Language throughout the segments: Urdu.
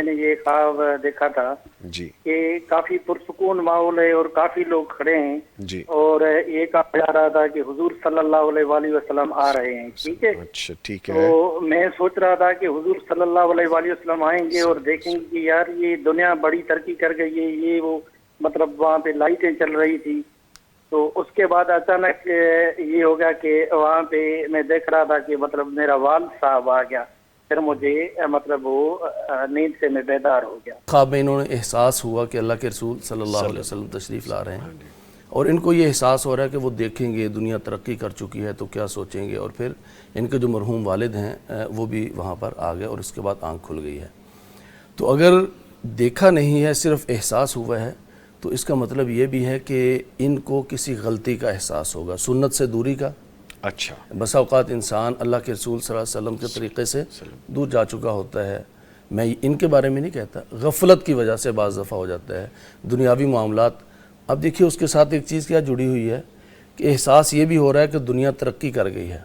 میں نے یہ خواب دیکھا تھا جی کہ کافی پرسکون ماحول ہے اور کافی لوگ کھڑے ہیں، جی اور یہ کہا جا رہا تھا کہ حضور صلی اللہ علیہ وآلہ وسلم آ رہے ہیں. ٹھیک ہے، اچھا ٹھیک تو ہے. میں سوچ رہا تھا کہ حضور صلی اللہ علیہ وآلہ وسلم آئیں گے اور دیکھیں گے کہ یار یہ دنیا بڑی ترقی کر گئی ہے، یہ وہ مطلب وہاں پہ لائٹیں چل رہی تھی. تو اس کے بعد اچانک یہ ہو گیا کہ وہاں پہ میں دیکھ رہا تھا کہ مطلب میرا والد صاحب آ گیا. پھر مجھے مطلب وہ نیند سے میں بیدار ہو گیا. خواب میں انہوں نے احساس ہوا کہ اللہ کے رسول صلی اللہ علیہ وسلم تشریف لا رہے ہیں، اور ان کو یہ احساس ہو رہا ہے کہ وہ دیکھیں گے دنیا ترقی کر چکی ہے تو کیا سوچیں گے. اور پھر ان کے جو مرحوم والد ہیں وہ بھی وہاں پر آ گئے، اور اس کے بعد آنکھ کھل گئی ہے. تو اگر دیکھا نہیں ہے، صرف احساس ہوا ہے، تو اس کا مطلب یہ بھی ہے کہ ان کو کسی غلطی کا احساس ہوگا، سنت سے دوری کا. اچھا بسا اوقات انسان اللہ کے رسول صلی اللہ علیہ وسلم کے طریقے سے دور جا چکا ہوتا ہے. میں ان کے بارے میں نہیں کہتا، غفلت کی وجہ سے بعض دفعہ ہو جاتا ہے دنیاوی معاملات. اب دیکھیے اس کے ساتھ ایک چیز کیا جڑی ہوئی ہے کہ احساس یہ بھی ہو رہا ہے کہ دنیا ترقی کر گئی ہے.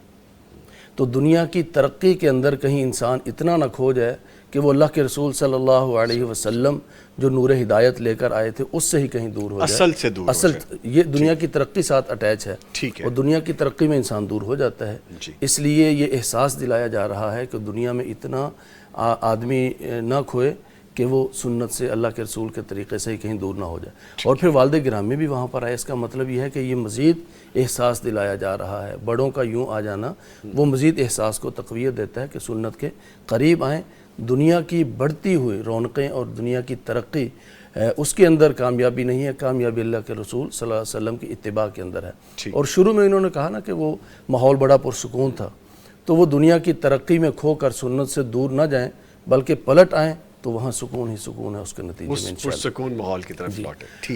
تو دنیا کی ترقی کے اندر کہیں انسان اتنا نہ کھو جائے کہ وہ اللہ کے رسول صلی اللہ علیہ وسلم جو نور ہدایت لے کر آئے تھے اس سے ہی کہیں دور ہو جائے. اصل سے دور ہو جائے. یہ دنیا کی ترقی ساتھ اٹیچ ہے، ٹھیک ہے. اور دنیا کی ترقی میں انسان دور ہو جاتا ہے. اس لیے یہ احساس دلایا جا رہا ہے کہ دنیا میں اتنا آدمی نہ کھوئے کہ وہ سنت سے اللہ کے رسول کے طریقے سے ہی کہیں دور نہ ہو جائے. اور پھر والد گرامی بھی وہاں پر آئے. اس کا مطلب یہ ہے کہ یہ مزید احساس دلایا جا رہا ہے. بڑوں کا یوں آ جانا وہ مزید احساس کو تقویت دیتا ہے کہ سنت کے قریب آئیں. دنیا کی بڑھتی ہوئی رونقیں اور دنیا کی ترقی اس کے اندر کامیابی نہیں ہے، کامیابی اللہ کے رسول صلی اللہ علیہ وسلم کی اتباع کے اندر ہے. اور شروع میں انہوں نے کہا نا کہ وہ ماحول بڑا پرسکون تھا، تو وہ دنیا کی ترقی میں کھو کر سنت سے دور نہ جائیں بلکہ پلٹ آئیں، تو وہاں سکون ہی سکون ہے اس کے نتیجے میں انشاءاللہ. پرسکون ماحول کی طرف لوٹے. ٹھیک.